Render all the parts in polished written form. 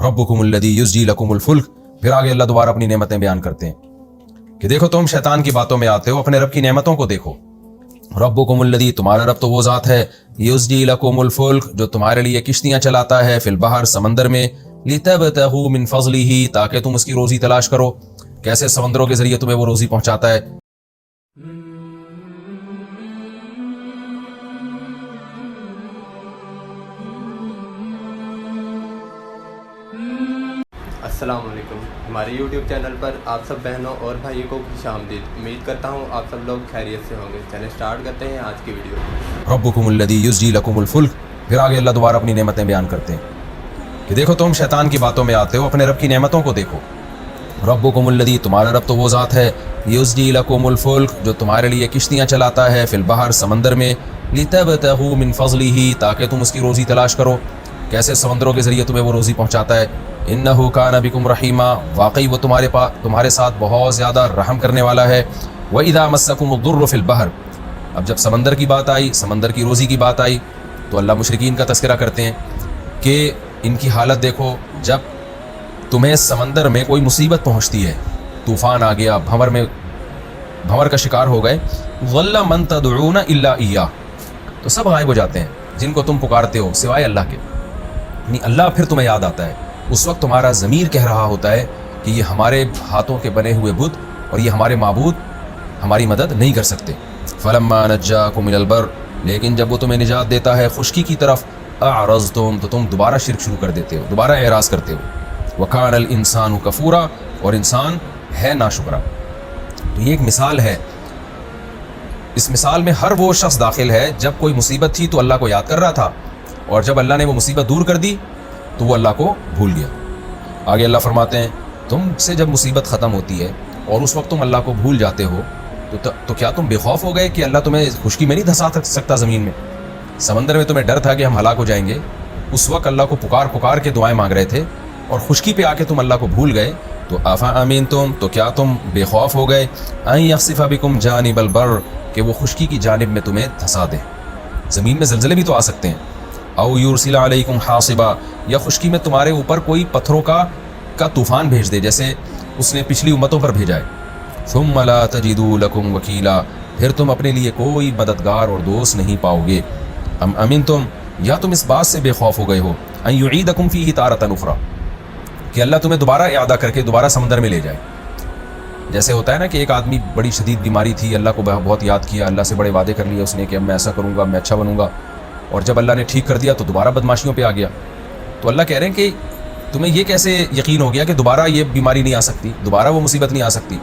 रब्बुकुमुल्लज़ी युज़्जी लकुमुल फुल्क। फिर आगे अल्लाह दोबारा अपनी नेमतें बयान करते हैं कि देखो तुम शैतान की बातों में आते हो, अपने रब की नेमतों को देखो। रब्बुकुमुल्लज़ी, तुम्हारा रब तो वो ज़ात है, युज़्जी लकुमुल फुल्क, जो तुम्हारे लिए किश्तियाँ चलाता है, फिल बहर, समंदर में, लितबतगू मिन फ़ज़लिही, ताकि तुम उसकी रोज़ी तलाश करो। कैसे समंदरों के जरिए तुम्हें वो रोज़ी पहुँचाता है। अस्सलाम वालेकुम। हमारे YouTube चैनल पर आप सब बहनों और भाइयों को खुशामदीद। उम्मीद करता हूँ आप सब लोग खैरियत से होंगे। चलिए स्टार्ट करते हैं आज की वीडियो। रब्बुकुमुल्लज़ी युज़्जी लकुमुल फुल्क। फिर आगे अल्लाह दोबारा अपनी नेमतें बयान करते हैं कि देखो तुम शैतान की बातों में आते हो, अपने रब की नेमतों को देखो। रब्बुकुमुल्लज़ी, तुम्हारा रब तो वो ज़ात है, युज़्जी लकुमुल फुल्क, जो तुम्हारे लिए किश्तियाँ चलाता है, फिल बहर, समंदर में, लितबतगू मिन फ़ज़लिही, ताकि तुम उसकी रोज़ी तलाश करो। कैसे समंदरों के जरिए तुम्हें वो रोज़ी पहुँचाता है। इन्नहु कान बिकुम रहीमा, वाकई वो तुम्हारे साथ बहुत ज़्यादा रहम करने वाला है। व इज़ा मस्सकुमुद्दुर्रु फिल बहर, अब जब समंदर की बात आई, समंदर की रोज़ी की बात आई, तो अल्लाह मुशरिकीन का तज़किरा करते हैं कि इनकी हालत देखो, जब तुम्हें समंदर में कोई मुसीबत पहुँचती है, तूफ़ान आ गया, भंवर का शिकार हो गए, वल्ला मन तदऊना इल्ला इय्या, तो सब गायब हो जाते हैं जिनको तुम पुकारते हो सिवाय अल्लाह के। यानी अल्लाह फिर तुम्हें याद आता है। उस वक्त तुम्हारा ज़मीर कह रहा होता है कि ये हमारे हाथों के बने हुए बुत और ये हमारे माबूद हमारी मदद नहीं कर सकते। फलम्मा नज्जाकुम मिनल बर, लेकिन जब वो तुम्हें निजात देता है खुश्की की तरफ, अअरज़तुम, तो तुम दोबारा शिर्क शुरू कर देते हो, दोबारा एराज़ करते हो। वकानल इंसानु कफूरा, और इंसान है नाशुक्रा। तो ये एक मिसाल है। इस मिसाल में हर वो शख्स दाखिल है जब कोई मुसीबत थी तो अल्लाह को याद कर रहा था, और जब अल्लाह ने वो मुसीबत दूर कर दी तो वो अल्लाह को भूल गया। आगे अल्लाह फरमाते हैं, तुमसे जब मुसीबत ख़त्म होती है और उस वक्त तुम अल्लाह को भूल जाते हो तो क्या तुम बेखौफ हो गए कि अल्लाह तुम्हें खुश्की में नहीं धंसा सकता ज़मीन में। समंदर में तुम्हें डर था कि हम हलाक हो जाएंगे, उस वक्त अल्लाह को पुकार के दुआएं मांग रहे थे, और खुश्की पे आके तुम अल्लाह को भूल गए। तो आफ़ा आमीन तुम, तो क्या तुम बेखौफ हो गए, अन यख़सिफ़ बिकुम जानिबल बर, कि वो खुश्की की जानिब में तुम्हें धंसा दे। ज़मीन में ज़लज़ले भी तो आ सकते हैं। औ युरसिला अलैकुम हासिबा, या खुश्की में तुम्हारे ऊपर कोई पत्थरों का तूफ़ान भेज दे, जैसे उसने पिछली उम्मतों पर भेजा है। सुम्मा ला तजिदू लकुम वकीला, फिर तुम अपने लिए कोई मददगार और दोस्त नहीं पाओगे। अम अमीन तुम, या तुम इस बात से बेखौफ हो गए हो, अन युईदकुम फीही तारतन उखरा, कि अल्लाह तुम्हें दोबारा यादा करके दोबारा समंदर में ले जाए। जैसे होता है ना कि एक आदमी बड़ी शदीद बीमारी थी, अल्लाह को बहुत याद किया, अल्लाह से बड़े वादे कर लिए उसने कि अब मैं ऐसा करूँगा, मैं अच्छा बनूँगा, और जब अल्लाह ने ठीक कर दिया तो दोबारा बदमाशियों पे आ गया। तो अल्लाह कह रहे हैं कि तुम्हें ये कैसे यकीन हो गया कि दोबारा ये बीमारी नहीं आ सकती, दोबारा वो मुसीबत नहीं आ सकती।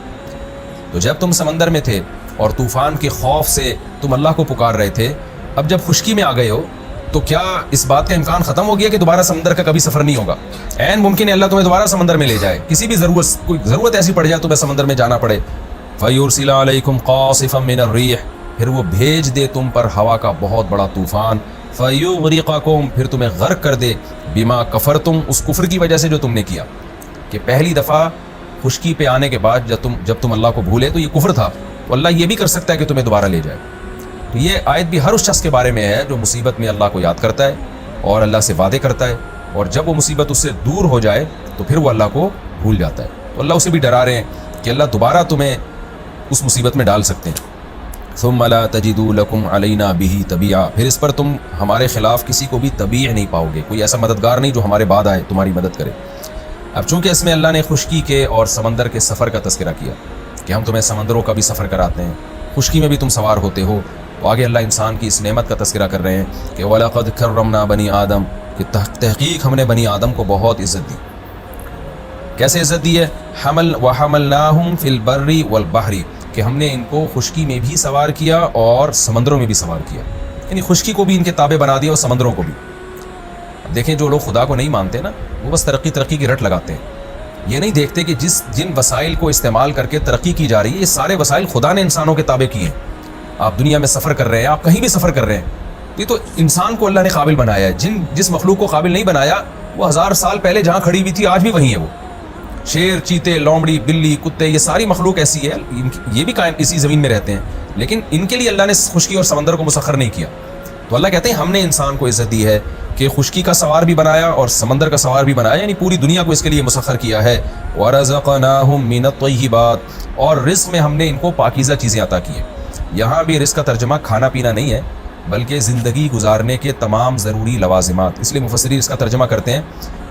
तो जब तुम समंदर में थे और तूफ़ान के खौफ से तुम अल्लाह को पुकार रहे थे, अब जब खुश्की में आ गए हो तो क्या इस बात का इम्कान ख़त्म हो गया कि दोबारा समंदर का कभी सफ़र नहीं होगा। ऐन मुमकिन है अल्लाह तुम्हें दोबारा समंदर में ले जाए, किसी भी कोई ज़रूरत ऐसी पड़ जाए तुम्हें समंदर में जाना पड़े। फ़युरसिला अलैकुम क़ासिफ़म मिनर रीह, फिर वो भेज दे तुम पर हवा का बहुत बड़ा तूफ़ान। फ़युग़रिक़कुम, फिर तुम्हें गर्क कर दे, बिमा कफ़रतुम, उस कुफ्र की वजह से जो तुमने किया, कि पहली दफ़ा खुश्की पे आने के बाद जब तुम अल्लाह को भूले तो ये कुफ्र था, तो अल्लाह ये भी कर सकता है कि तुम्हें दोबारा ले जाए। तो ये आयत भी हर उस शख्स के बारे में है जो मुसीबत में अल्लाह को याद करता है और अल्लाह से वादे करता है, और जब वो मुसीबत उससे दूर हो जाए तो फिर वो अल्लाह को भूल जाता है। तो अल्लाह उसे भी डरा रहे हैं कि अल्लाह दोबारा तुम्हें उस मुसीबत में डाल सकते हैं। सुम्मा ला तजिदू लकुम अलैना बिही तबिया, फिर इस पर तुम हमारे ख़िलाफ़ किसी को भी तबीअ नहीं पाओगे, कोई ऐसा मददगार नहीं जो हमारे बाद आए तुम्हारी मदद करे। अब चूँकि इसमें अल्लाह ने खुश्की के और समंदर के सफ़र का तज़किरा किया कि हम तुम्हें समंदरों का भी सफ़र कराते हैं, खुश्की में भी तुम सवार होते हो, तो आगे अल्लाह इंसान की इस नेमत का तज़किरा कर रहे हैं कि वलक़द कर्रमना बनी आदम, कि तहक़ीक़ हमने बनी आदम को बहुत इज़्ज़त दी। कैसे इज़्ज़त दी है, हमलनाहुम फ़िल बर्रि वल बहरी, कि हमने इनको खुश्की में भी सवार किया और समंदरों में भी सवार किया, यानी खुश्की को भी इनके ताबे बना दिया और समंदरों को भी। अब देखें, जो लोग खुदा को नहीं मानते ना, वो बस तरक्की की रट लगाते हैं। ये नहीं देखते कि जिन वसाइल को इस्तेमाल करके तरक्की की जा रही है, ये सारे वसाइल खुदा ने इंसानों के ताबे किए हैं। आप दुनिया में सफ़र कर रहे हैं, आप कहीं भी सफ़र कर रहे हैं, ये तो इंसान को अल्लाह ने काबिल बनाया है। जिस मखलूक को काबिल नहीं बनाया, वो 1000 साल पहले जहाँ खड़ी हुई थी आज भी वहीं है। वो शेर, चीते, लोमड़ी, बिल्ली, कुत्ते, ये सारी मखलूक ऐसी है, ये भी कायम इसी ज़मीन में रहते हैं, लेकिन इनके लिए अल्लाह ने खुश्की और समंदर को मुसख्खर नहीं किया। तो अल्लाह कहते हैं हमने इंसान को इज़्ज़त दी है کہ خشکی کا سوار بھی بنایا اور سمندر کا سوار بھی بنایا، یعنی پوری دنیا کو اس کے لیے مسخر کیا ہے۔ وَرَزَقْنَاهُم مِّنَ الطَّيِّبَاتِ، اور رزق میں ہم نے ان کو پاکیزہ چیزیں عطا کی ہیں۔ یہاں بھی رزق کا ترجمہ کھانا پینا نہیں ہے، بلکہ زندگی گزارنے کے تمام ضروری لوازمات۔ اس لیے مفسرین اس کا ترجمہ کرتے ہیں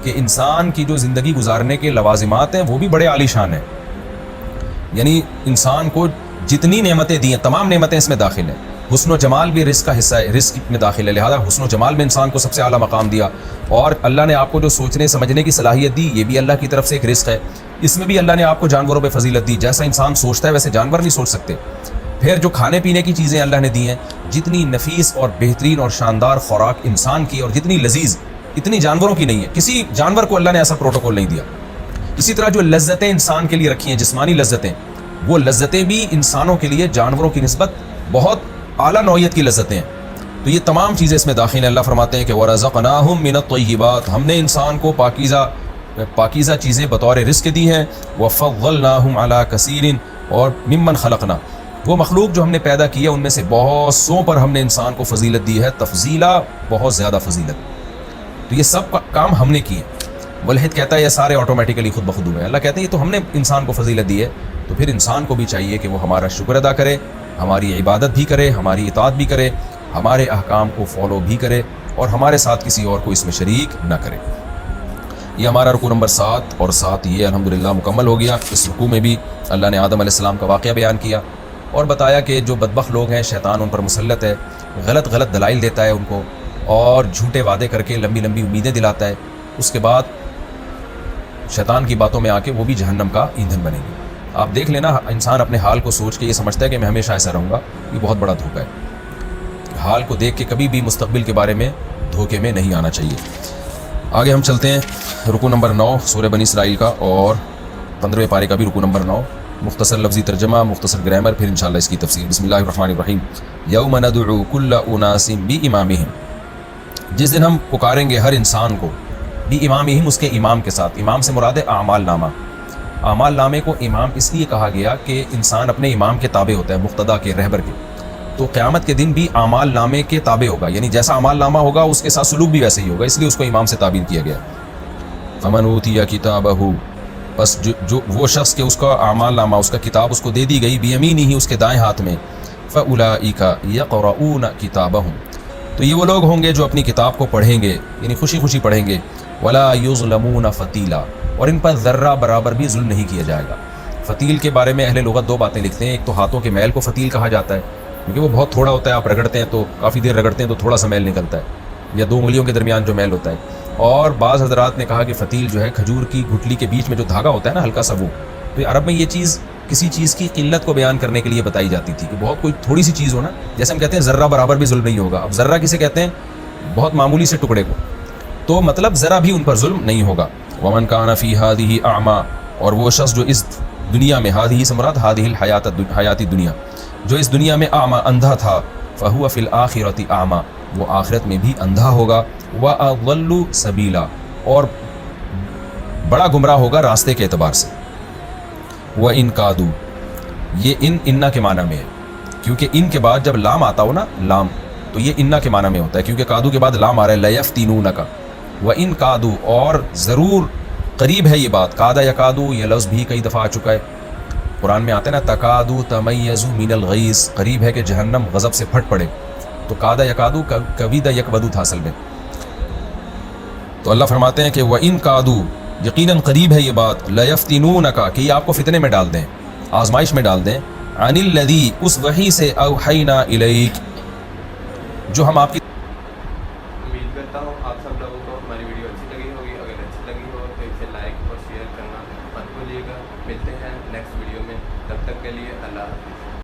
کہ انسان کی جو زندگی گزارنے کے لوازمات ہیں وہ بھی بڑے عالی شان ہیں، یعنی انسان کو جتنی نعمتیں دی ہیں تمام نعمتیں اس میں داخل ہیں۔ حسن و جمال بھی رزق کا حصہ ہے، رزق میں داخل ہے، لہذا حسن و جمال میں انسان کو سب سے اعلیٰ مقام دیا، اور اللہ نے آپ کو جو سوچنے سمجھنے کی صلاحیت دی یہ بھی اللہ کی طرف سے ایک رزق ہے۔ اس میں بھی اللہ نے آپ کو جانوروں پہ فضیلت دی، جیسا انسان سوچتا ہے ویسے جانور نہیں سوچ سکتے۔ پھر جو کھانے پینے کی چیزیں اللہ نے دی ہیں، جتنی نفیس اور بہترین اور شاندار خوراک انسان کی اور جتنی لذیذ اتنی جانوروں کی نہیں ہے، کسی جانور کو اللہ نے ایسا پروٹوکول نہیں دیا۔ اسی طرح جو لذتیں انسان کے لیے رکھی ہیں، جسمانی لذتیں، وہ لذتیں بھی انسانوں کے لیے جانوروں کی نسبت بہت اعلیٰ نوعیت کی لذتیں ہیں۔ تو یہ تمام چیزیں اس میں داخل ہیں۔ اللہ فرماتے ہیں کہ وَرَزَقْنَاهُم مِّنَ الطَّيِّبَاتِ، ہم نے انسان کو پاکیزہ چیزیں بطور رزق دی ہیں۔ وَفَضَّلْنَاهُمْ عَلَىٰ كَثِيرٍ، اور ممن خلقنا، وہ مخلوق جو ہم نے پیدا کی ہے ان میں سے بہت سو پر ہم نے انسان کو فضیلت دی ہے، تفضیلا، بہت زیادہ فضیلت۔ تو یہ سب کام ہم نے کیے۔ ملحد کہتا ہے یہ سارے آٹومیٹیکلی خود بخود ہوئے، اللہ کہتے ہیں یہ تو ہم نے انسان کو فضیلت دی ہے، تو پھر انسان کو بھی چاہیے کہ وہ ہمارا شکر ادا کرے، ہماری عبادت بھی کرے، ہماری اطاعت بھی کرے، ہمارے احکام کو فالو بھی کرے، اور ہمارے ساتھ کسی اور کو اس میں شریک نہ کرے۔ یہ ہمارا رکوع نمبر 7 اور 7 یہ الحمدللہ مکمل ہو گیا۔ اس رکوع میں بھی اللہ نے آدم علیہ السلام کا واقعہ بیان کیا اور بتایا کہ جو بدبخت لوگ ہیں شیطان ان پر مسلط ہے، غلط دلائل دیتا ہے ان کو، اور جھوٹے وعدے کر کے لمبی امیدیں دلاتا ہے، اس کے بعد شیطان کی باتوں میں آ کے وہ بھی جہنم کا ایندھن بنے گی۔ آپ دیکھ لینا، انسان اپنے حال کو سوچ کے یہ سمجھتا ہے کہ میں ہمیشہ ایسا رہوں گا، یہ بہت بڑا دھوکہ ہے۔ حال کو دیکھ کے کبھی بھی مستقبل کے بارے میں دھوکے میں نہیں آنا چاہیے۔ آگے ہم چلتے ہیں رکوع نمبر 9 سورہ بنی اسرائیل کا، اور 15ویں پارے کا بھی رکوع نمبر 9، مختصر لفظی ترجمہ، مختصر گرامر، پھر انشاءاللہ اس کی تفسیر۔ بسم اللہ الرحمن الرحیم۔ یوم ندعو کل اناس بامامہم، جس دن ہم پکاریں گے ہر انسان کو، بامامہم، اس کے امام کے ساتھ۔ امام سے مراد ہے اعمال نامہ۔ اعمال نامے کو امام اس لیے کہا گیا کہ انسان اپنے امام کے تابع ہوتا ہے، مقتدا کے، رہبر کے، تو قیامت کے دن بھی اعمال نامے کے تابع ہوگا، یعنی جیسا اعمال نامہ ہوگا اس کے ساتھ سلوک بھی ویسے ہی ہوگا، اس لیے اس کو امام سے تعبیر کیا گیا۔ فمن اوتی کتابہ، بس جو وہ شخص کے اس کا اعمال نامہ، اس کا کتاب اس کو دے دی گئی، بیمینہ، ہی اس کے دائیں ہاتھ میں، فاولئک یقرؤون کتابہم، تو یہ وہ لوگ ہوں گے جو اپنی کتاب کو پڑھیں گے، یعنی خوشی خوشی پڑھیں گے۔ ولا یظلمون فتیلا، اور ان پر ذرہ برابر بھی ظلم نہیں کیا جائے گا۔ فتیل کے بارے میں اہل لغت 2 باتیں لکھتے ہیں، ایک تو ہاتھوں کے میل کو فتیل کہا جاتا ہے، کیونکہ وہ بہت تھوڑا ہوتا ہے، آپ رگڑتے ہیں تو کافی دیر رگڑتے ہیں تو تھوڑا سا میل نکلتا ہے، یا 2 انگلیوں کے درمیان جو میل ہوتا ہے۔ اور بعض حضرات نے کہا کہ فتیل جو ہے کھجور کی گٹلی کے بیچ میں جو دھاگا ہوتا ہے نا ہلکا سا، وہ تو عرب میں یہ چیز کسی چیز کی قلت کو بیان کرنے کے لیے بتائی جاتی تھی کہ بہت کوئی تھوڑی سی چیز ہو نا، جیسے ہم کہتے ہیں ذرہ برابر بھی ظلم نہیں ہوگا۔ اب ذرہ کسے کہتے ہیں؟ بہت معمولی سے ٹکڑے کو، تو مطلب ذرا بھی ان پر ظلم نہیں ہوگا۔ ومن کان فی ہذہ اعمی، اور وہ شخص جو اس دنیا میں، ہذہ سے مراد ہذہ الحیات دنیا، جو اس دنیا میں اعمی، اندھا تھا، فہو فی الآخرۃ اعمی، وہ آخرت میں بھی اندھا ہوگا، واضل سبیلا، اور بڑا گمراہ ہوگا راستے کے اعتبار سے۔ وان کادوا، یہ انا کے معنی میں ہے، کیونکہ ان کے بعد جب لام آتا ہو نا، لام، تو یہ انا کے معنی میں ہوتا ہے، کیونکہ کادو کے بعد لام آ رہا ہے، لیفتنونک، وان کادوا، اور ضرور قریب ہے یہ بات۔ کادا یکادو، یہ لفظ بھی کئی دفعہ آ چکا ہے قرآن میں، آتا ہے نا تکادو تمیز من الغیظ، قریب ہے کہ جہنم غضب سے پھٹ پڑے، تو کادا یکادو کوید یکبدو تھا اصل میں۔ تو اللہ فرماتے ہیں کہ وَإِن كَادُوا، یقیناً قریب ہے یہ بات، لَيَفْتِنُونَكَ، کہ یہ آپ کو فتنے میں ڈال دیں، آزمائش میں ڈال دیں، عَنِ الَّذِي، اس وحی سے، أَوْحَيْنَا إِلَيْكَ، جو ہم آپ کی امید کرتا ہوں آپ سب لوگوں کو ہماری ویڈیو اچھی لگی ہوگی۔ اگر اچھی لگی ہو تو اسے لائک اور شیئر کرنا مت بھولیے گا۔ ملتے ہیں نیکسٹ ویڈیو میں، تب تک کے لیے اللہ حافظ۔